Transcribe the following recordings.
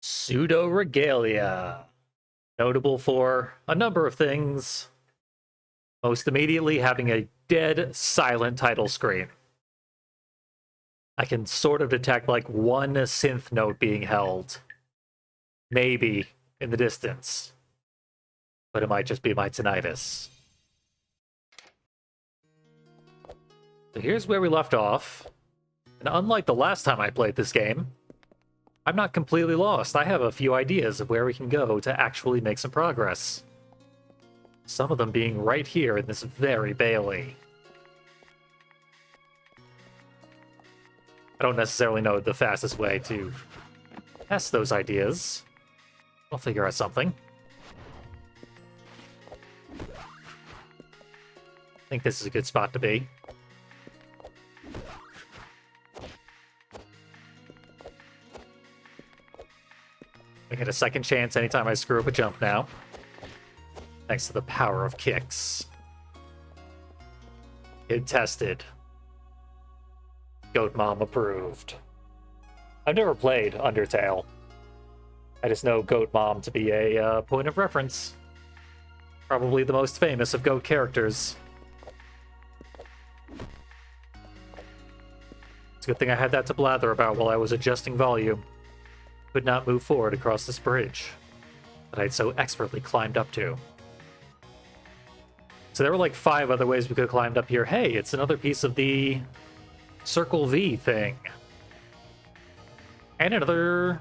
Pseudoregalia. Notable for a number of things, most immediately having a dead silent title screen. I can sort of detect like one synth note being held, maybe in the distance, but it might just be my tinnitus. So here's where we left off, and unlike the last time I played this game, I'm not completely lost. I have a few ideas of where we can go to actually make some progress. Some of them being right here in this very Bailey. I don't necessarily know the fastest way to test those ideas. I'll figure out something. I think this is a good spot to be. I get a second chance anytime I screw up a jump now. Thanks to the power of kicks. Kid tested. Goat Mom approved. I've never played Undertale. I just know Goat Mom to be a point of reference. Probably the most famous of Goat characters. It's a good thing I had that to blather about while I was adjusting volume. Could not move forward across this bridge that I'd so expertly climbed up to. So there were like 5 other ways we could have climbed up here. Hey, it's another piece of the Circle V thing. And another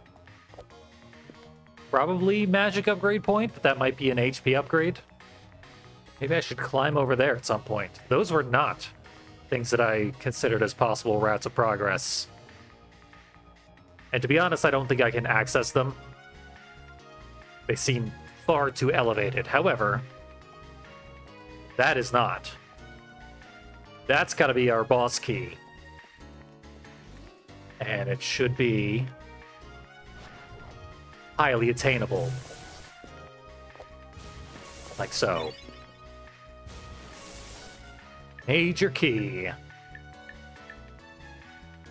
probably magic upgrade point, but that might be an HP upgrade. Maybe I should climb over there at some point. Those were not things that I considered as possible routes of progress. And to be honest, I don't think I can access them. They seem far too elevated. However, that is not. That's got to be our boss key. And it should be highly attainable. Like so. Major key.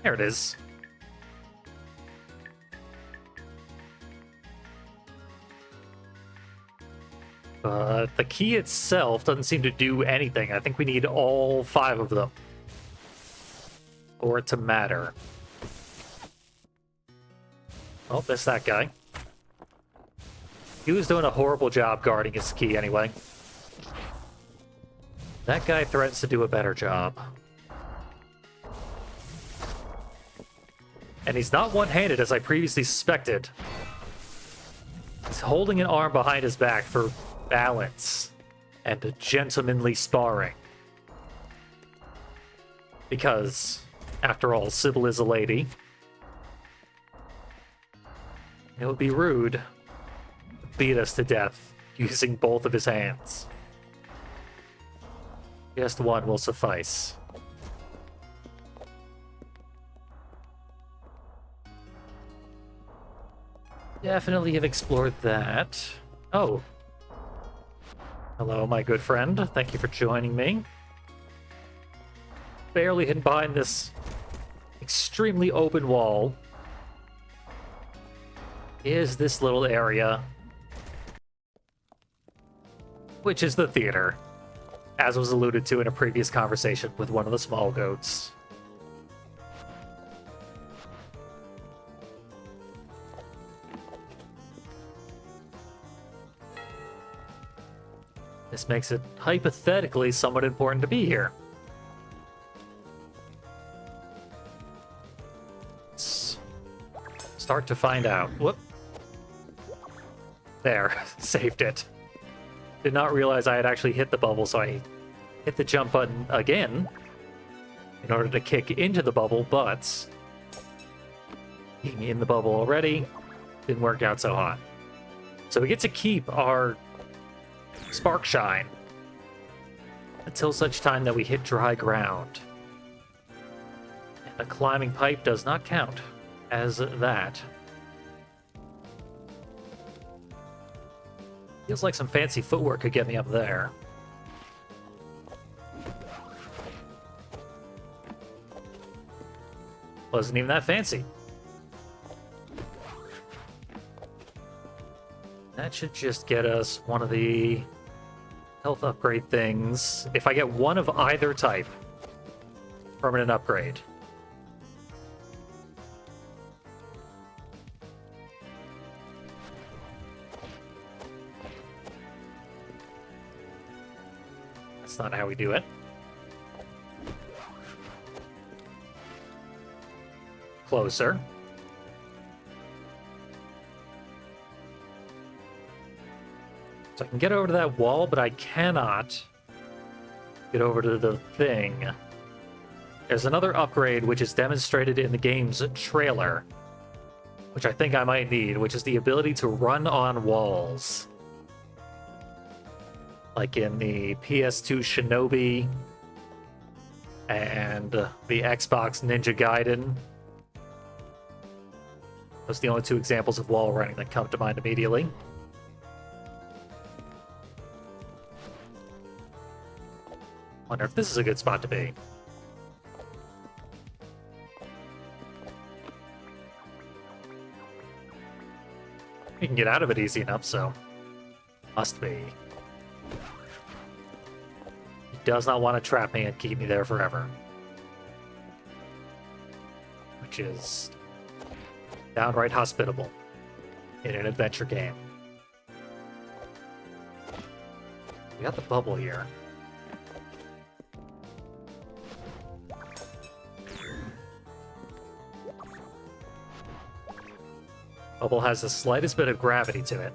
There it is. The key itself doesn't seem to do anything. I think we need all 5 of them for it to matter. Oh, missed that guy. He was doing a horrible job guarding his key anyway. That guy threatens to do a better job. And he's not one-handed as I previously suspected. He's holding an arm behind his back for balance and a gentlemanly sparring. Because, after all, Sybil is a lady. It would be rude to beat us to death using both of his hands. Just one will suffice. Definitely have explored that. Oh. Hello, my good friend. Thank you for joining me. Barely hidden behind this extremely open wall is this little area, which is the theater, as was alluded to in a previous conversation with one of the small goats. This makes it hypothetically somewhat important to be here. Let's start to find out. Whoop. There, saved it. Did not realize I had actually hit the bubble, so I hit the jump button again in order to kick into the bubble, but being in the bubble already didn't work out so hot. So we get to keep our Spark Shine until such time that we hit dry ground. And a climbing pipe does not count as that. Feels like some fancy footwork could get me up there. Wasn't even that fancy. That should just get us one of the health upgrade things. If I get one of either type, permanent upgrade. That's not how we do it. Closer. So I can get over to that wall, but I cannot get over to the thing. There's another upgrade which is demonstrated in the game's trailer, which I think I might need, which is the ability to run on walls. Like in the PS2 Shinobi and the Xbox Ninja Gaiden. Those are the only two examples of wall running that come to mind immediately. Wonder if this is a good spot to be. You can get out of it easy enough, so must be. He does not want to trap me and keep me there forever. Which is downright hospitable in an adventure game. We got the bubble here. Bubble has the slightest bit of gravity to it.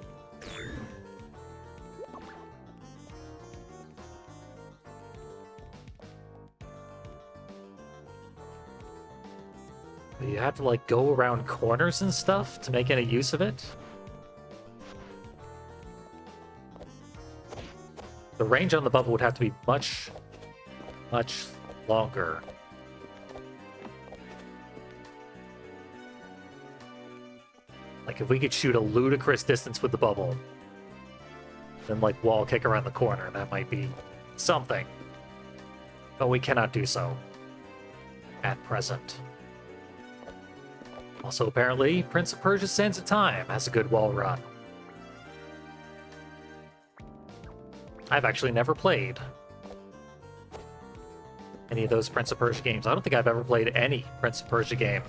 You have to, like, go around corners and stuff to make any use of it. The range on the bubble would have to be much, much longer. Like, if we could shoot a ludicrous distance with the bubble, then, like, wall kick around the corner, that might be something. But we cannot do so at present. Also, apparently, Prince of Persia: Sands of Time has a good wall run. I've actually never played any of those Prince of Persia games. I don't think I've ever played any Prince of Persia game.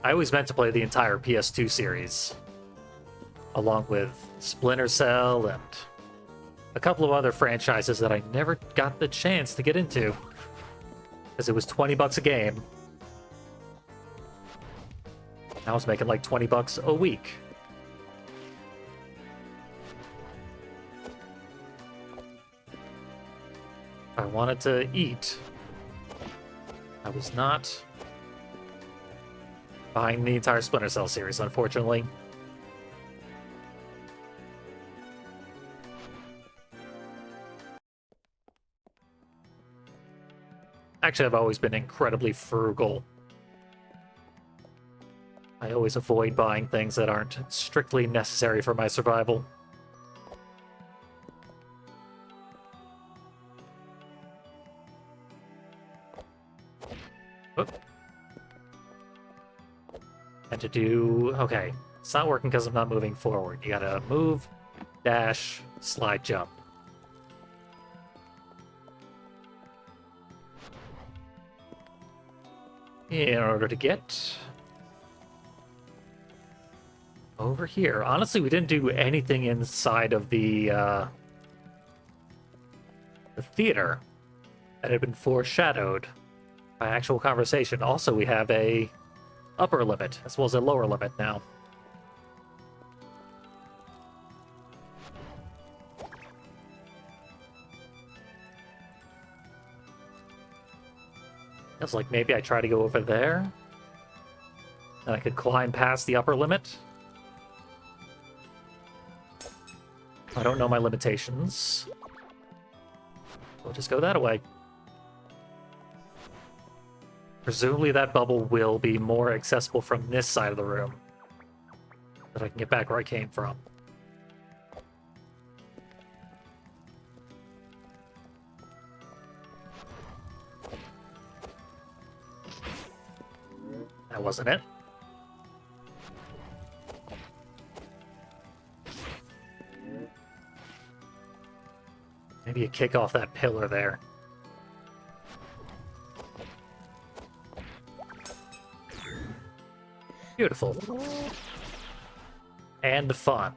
I always meant to play the entire PS2 series, along with Splinter Cell and a couple of other franchises that I never got the chance to get into, because it was $20 a game. I was making like $20 a week. I wanted to eat. I was not buying the entire Splinter Cell series, unfortunately. Actually, I've always been incredibly frugal. I always avoid buying things that aren't strictly necessary for my survival. Oop. And to do... Okay, it's not working because I'm not moving forward. You gotta move, dash, slide, jump. In order to get over here. Honestly, we didn't do anything inside of the theater that had been foreshadowed by actual conversation. Also, we have a upper limit as well as a lower limit now. Feels like maybe I try to go over there, and I could climb past the upper limit. I don't know my limitations. We'll just go that way. Presumably that bubble will be more accessible from this side of the room, that I can get back where I came from. That wasn't it. Maybe you kick off that pillar there. Beautiful. And fun.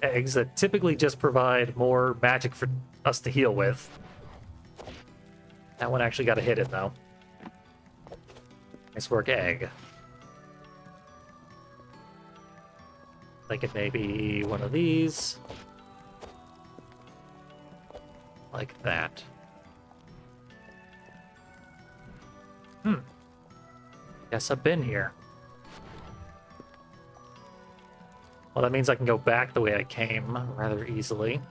Eggs that typically just provide more magic for us to heal with. That one actually got a hit in, though. Nice work, egg. Thinking maybe one of these. Like that. Guess I've been here. Well, that means I can go back the way I came rather easily.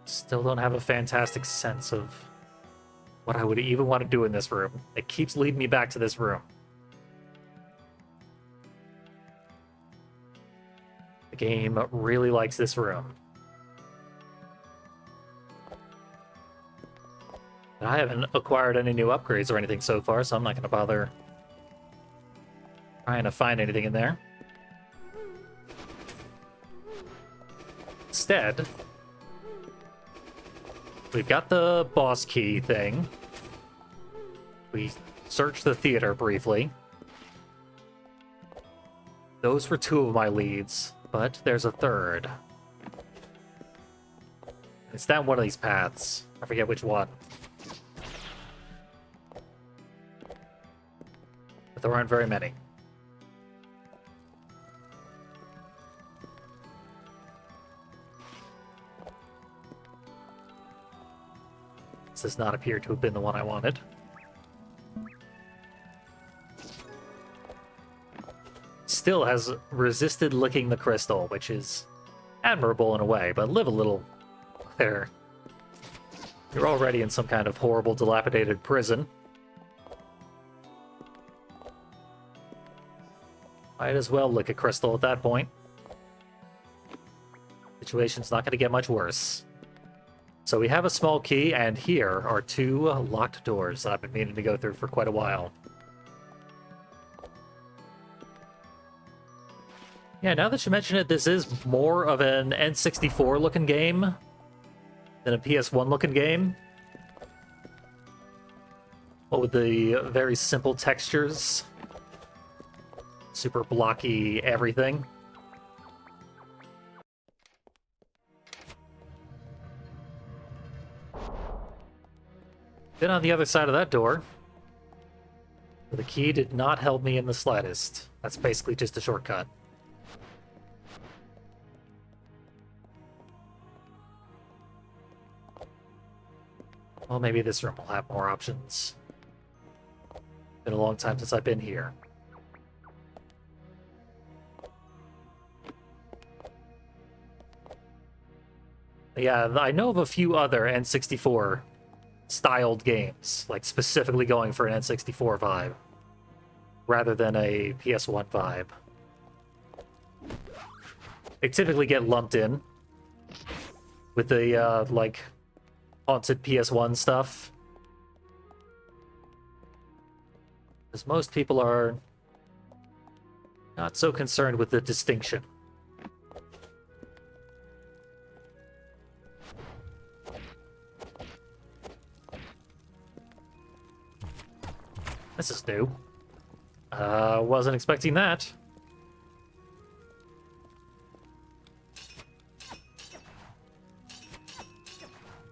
Still don't have a fantastic sense of what I would even want to do in this room. It keeps leading me back to this room. The game really likes this room. I haven't acquired any new upgrades or anything so far, so I'm not going to bother trying to find anything in there. Instead, we've got the boss key thing. We searched the theater briefly. Those were two of my leads, but there's a third. It's down one of these paths. I forget which one. But there aren't very many. This does not appear to have been the one I wanted. Still has resisted licking the crystal, which is admirable in a way, but live a little there. You're already in some kind of horrible, dilapidated prison. Might as well lick a crystal at that point. Situation's not going to get much worse. So we have a small key, and here are two locked doors that I've been meaning to go through for quite a while. Yeah, now that you mention it, this is more of an N64 looking game than a PS1 looking game. What with the very simple textures. Super blocky everything. Been on the other side of that door. The key did not help me in the slightest. That's basically just a shortcut. Well, maybe this room will have more options. Been a long time since I've been here. Yeah, I know of a few other N64 styled games, like specifically going for an N64 vibe, rather than a PS1 vibe. They typically get lumped in with the, like, haunted PS1 stuff. Because most people are not so concerned with the distinction. This is new. Wasn't expecting that.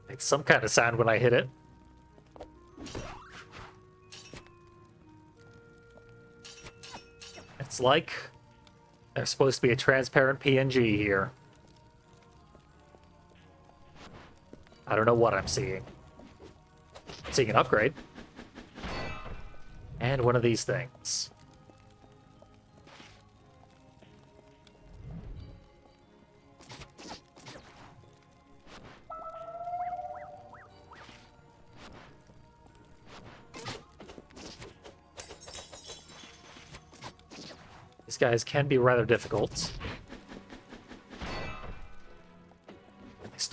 Makes some kind of sound when I hit it. It's like there's supposed to be a transparent PNG here. I don't know what I'm seeing. I'm seeing an upgrade. And one of these things. These guys can be rather difficult.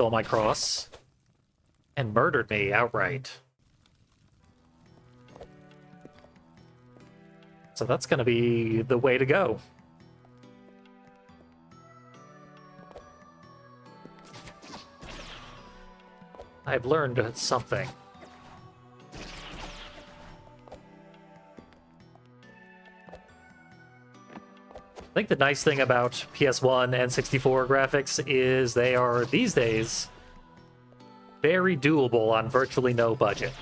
stole my cross and murdered me outright. So that's going to be the way to go. I've learned something. I think the nice thing about PS1 and 64 graphics is they are, these days, very doable on virtually no budget.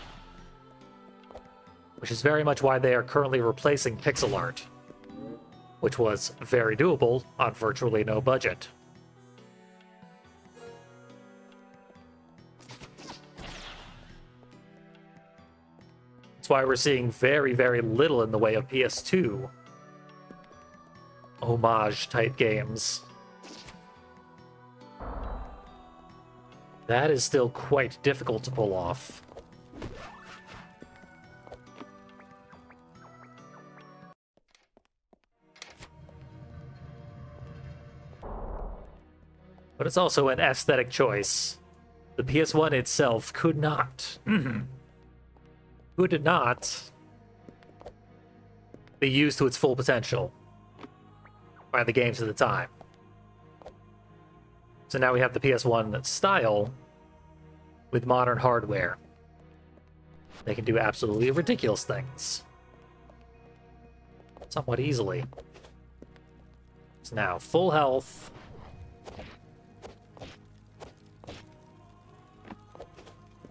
Which is very much why they are currently replacing pixel art, which was very doable on virtually no budget. That's why we're seeing very, very little in the way of PS2 homage-type games. That is still quite difficult to pull off. But it's also an aesthetic choice. The PS1 itself could not be used to its full potential by the games of the time. So now we have the PS1 style with modern hardware. They can do absolutely ridiculous things. Somewhat easily. It's now full health.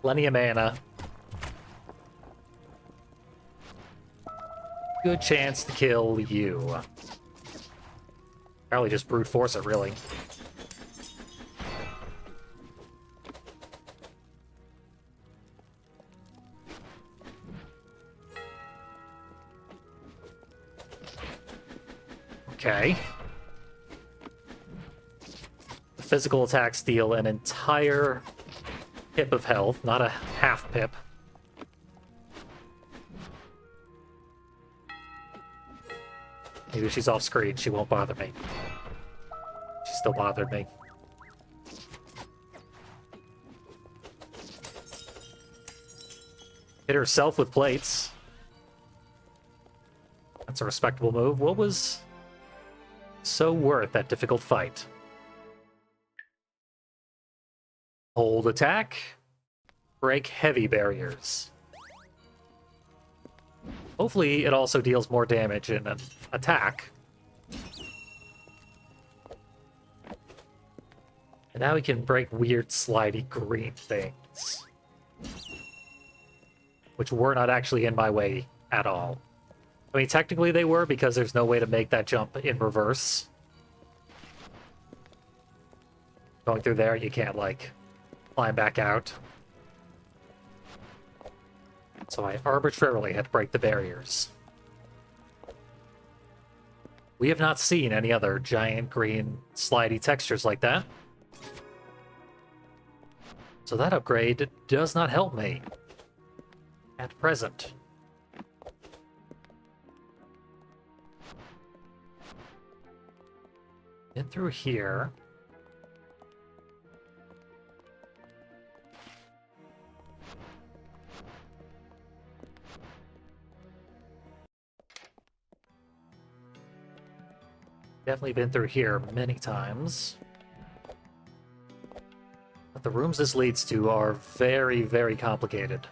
Plenty of mana. Good chance to kill you. Probably just brute force it, really. Okay. The physical attacks deal an entire pip of health, not a half pip. Maybe she's off screen, she won't bother me. She still bothered me. Hit herself with plates. That's a respectable move. What was so worth that difficult fight? Hold attack. Break heavy barriers. Hopefully it also deals more damage in an attack. And now we can break weird slidey green things. Which were not actually in my way at all. I mean, technically they were, because there's no way to make that jump in reverse. Going through there, you can't, like, climb back out. So I arbitrarily had to break the barriers. We have not seen any other giant green slidey textures like that. So that upgrade does not help me at present. In through here. Definitely been through here many times. But the rooms this leads to are very, very complicated.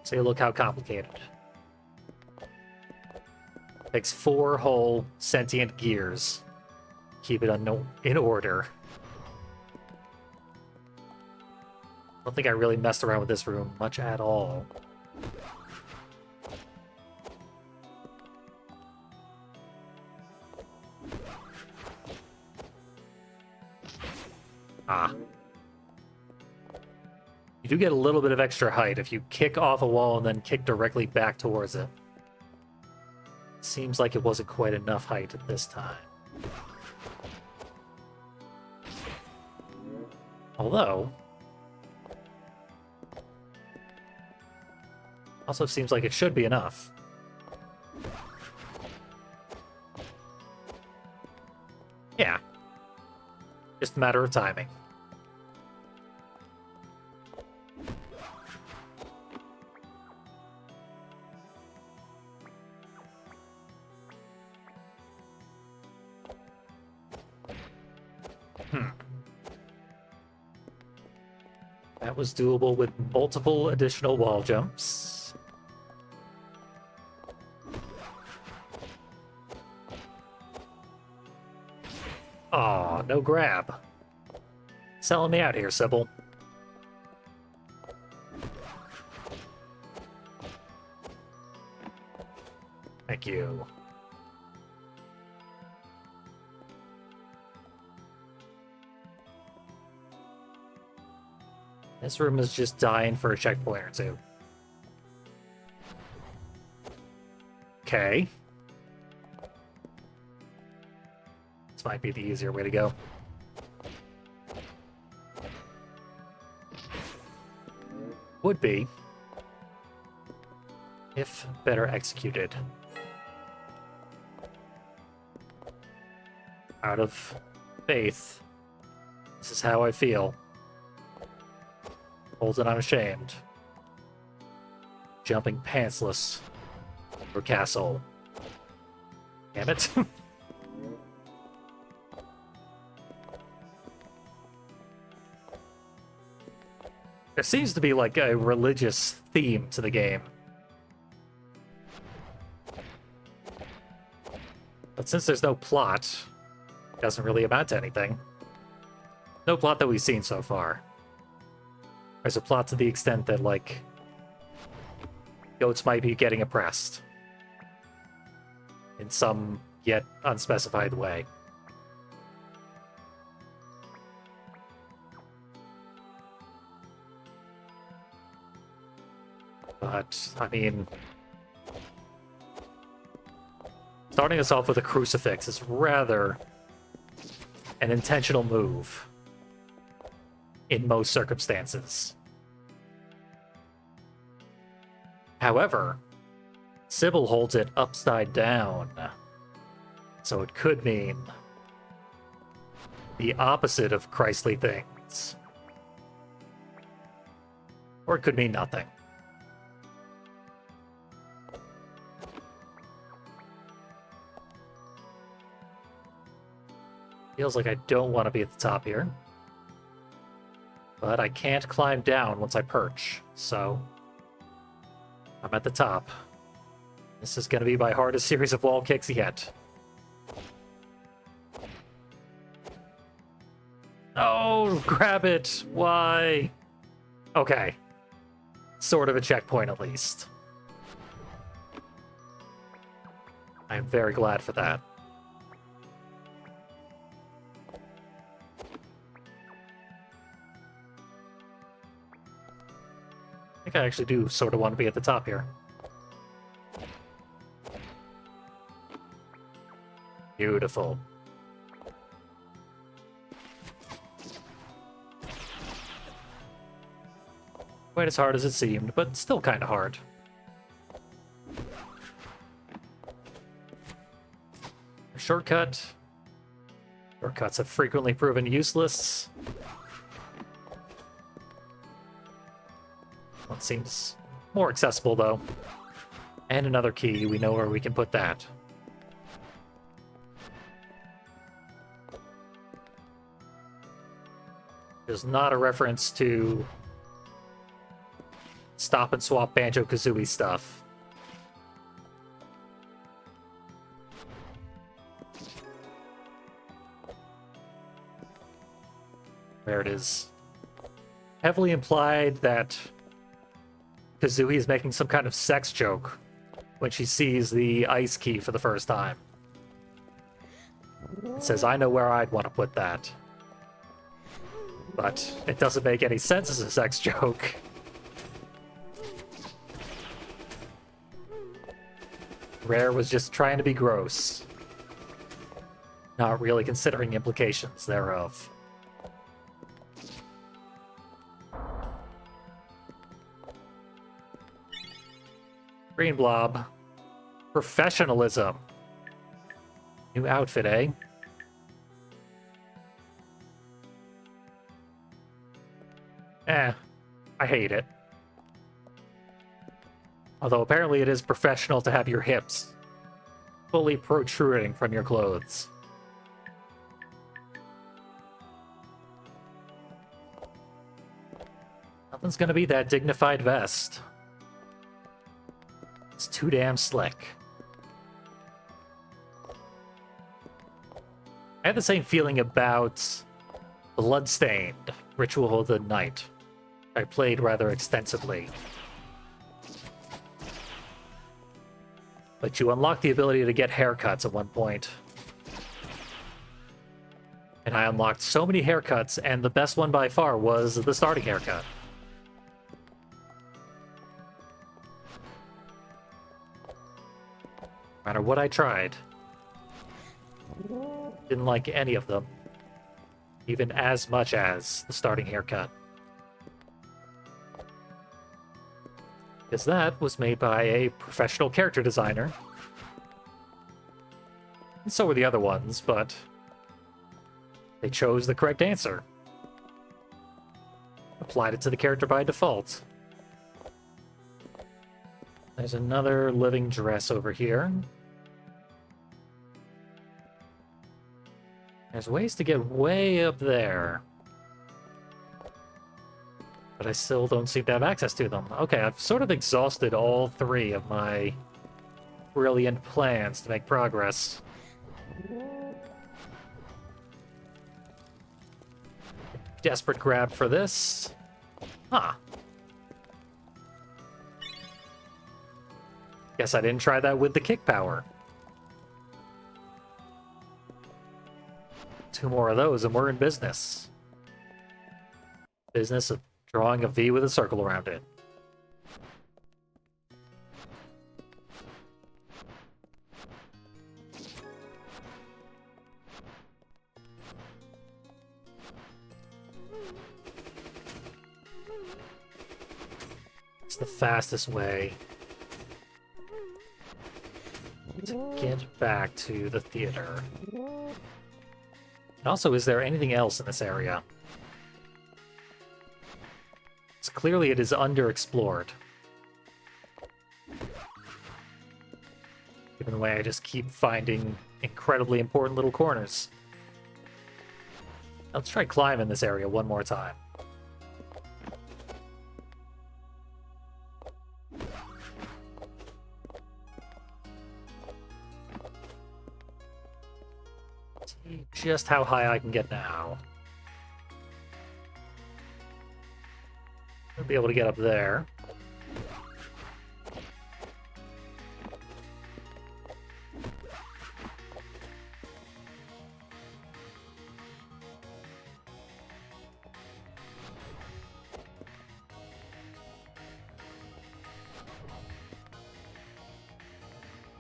See, look how complicated. Takes 4 whole sentient gears. Keep it in order. I don't think I really messed around with this room much at all. Ah. You do get a little bit of extra height if you kick off a wall and then kick directly back towards it. Seems like it wasn't quite enough height at this time. Although, also seems like it should be enough. Yeah. Just a matter of timing. That was doable with multiple additional wall jumps. Aw, no grab. Selling me out here, Sybil. Thank you. This room is just dying for a checkpoint or two. Okay. This might be the easier way to go. Would be, if better executed. Out of faith, this is how I feel. Holds it unashamed. Jumping pantsless for castle. Damn it. There seems to be like a religious theme to the game. But since there's no plot, it doesn't really amount to anything. No plot that we've seen so far. There's a plot to the extent that, like, goats might be getting oppressed in some yet unspecified way. But, I mean, starting us off with a crucifix is rather an intentional move in most circumstances. However, Sybil holds it upside down, so it could mean the opposite of Christly things. Or it could mean nothing. Feels like I don't want to be at the top here. But I can't climb down once I perch, so I'm at the top. This is going to be my hardest series of wall kicks yet. Oh, grab it! Why? Okay. Sort of a checkpoint, at least. I'm very glad for that. I think I actually do sort of want to be at the top here. Beautiful. Quite as hard as it seemed, but still kind of hard. A shortcut. Shortcuts have frequently proven useless. One seems more accessible, though. And another key. We know where we can put that. There's not a reference to stop and swap Banjo-Kazooie stuff. There it is. Heavily implied that Kazooie is making some kind of sex joke when she sees the ice key for the first time. It says, I know where I'd want to put that. But it doesn't make any sense as a sex joke. Rare was just trying to be gross, not really considering implications thereof. Green blob. Professionalism. New outfit, eh? I hate it. Although apparently it is professional to have your hips fully protruding from your clothes. Nothing's gonna be that dignified vest. It's too damn slick. I had the same feeling about Bloodstained, Ritual of the Night. I played rather extensively. But you unlock the ability to get haircuts at one point. And I unlocked so many haircuts, and the best one by far was the starting haircut. No matter what I tried, didn't like any of them, even as much as the starting haircut. Because that was made by a professional character designer. And so were the other ones, but they chose the correct answer. Applied it to the character by default. There's another living dress over here. There's ways to get way up there. But I still don't seem to have access to them. Okay, I've sort of exhausted all three of my brilliant plans to make progress. Desperate grab for this. Huh. Guess I didn't try that with the kick power. 2 more of those and we're in business. Business of drawing a V with a circle around it. It's the fastest way to get back to the theater. And also, is there anything else in this area? Clearly it is underexplored. Given the way I just keep finding incredibly important little corners. Let's try climbing this area one more time. See just how high I can get now. I'll be able to get up there.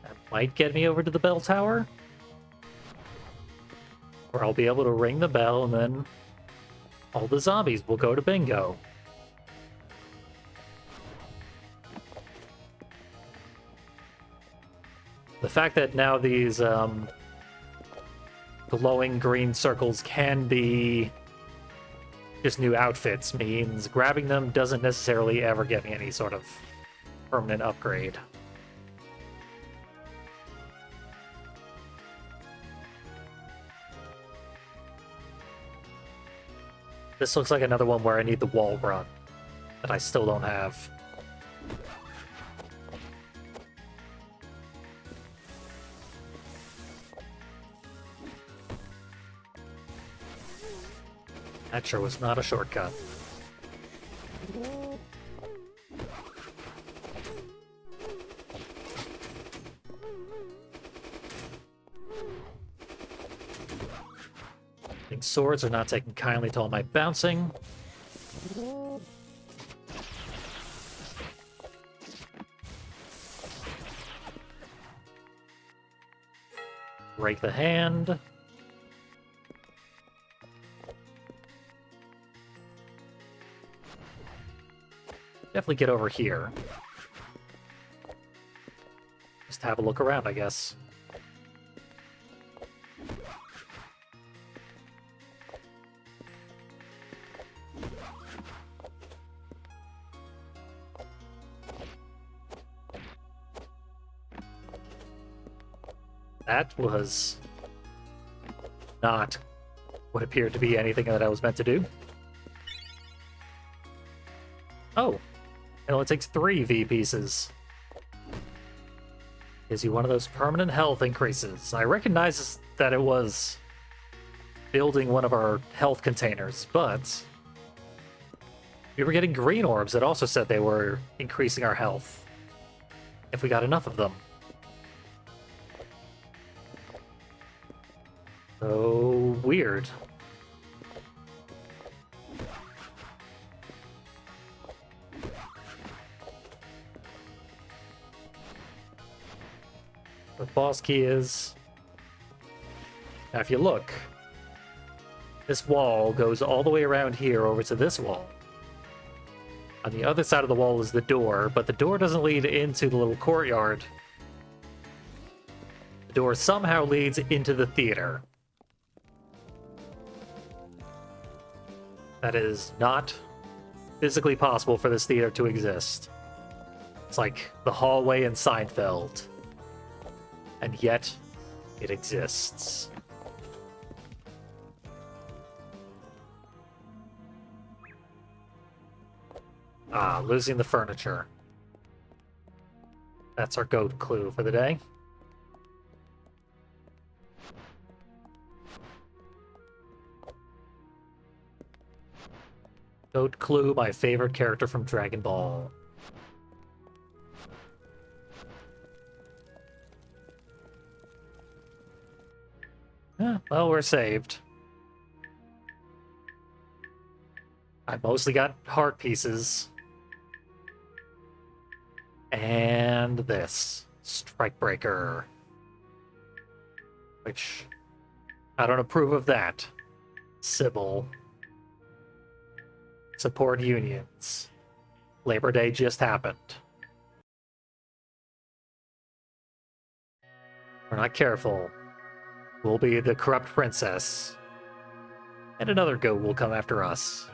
That might get me over to the bell tower. Or I'll be able to ring the bell and then all the zombies will go to bingo. The fact that now these glowing green circles can be just new outfits means grabbing them doesn't necessarily ever get me any sort of permanent upgrade. This looks like another one where I need the wall run that I still don't have. That sure was not a shortcut. I think swords are not taking kindly to all my bouncing. Break the hand. Definitely get over here. Just have a look around, I guess. That was not what appeared to be anything that I was meant to do. Oh, it only takes 3 V pieces. Gives you one of those permanent health increases. I recognize that it was building one of our health containers, but we were getting green orbs that also said they were increasing our health if we got enough of them. So weird. The boss key is... Now if you look, this wall goes all the way around here over to this wall. On the other side of the wall is the door, but the door doesn't lead into the little courtyard. The door somehow leads into the theater. That is not physically possible for this theater to exist. It's like the hallway in Seinfeld. And yet, it exists. Ah, losing the furniture. That's our goat clue for the day. Goat Clue, my favorite character from Dragon Ball. Well, we're saved. I mostly got heart pieces. And this. Strike Breaker. Which, I don't approve of that. Sybil. Support unions. Labor Day just happened. We're not careful. We'll be the corrupt princess. And another goat will come after us.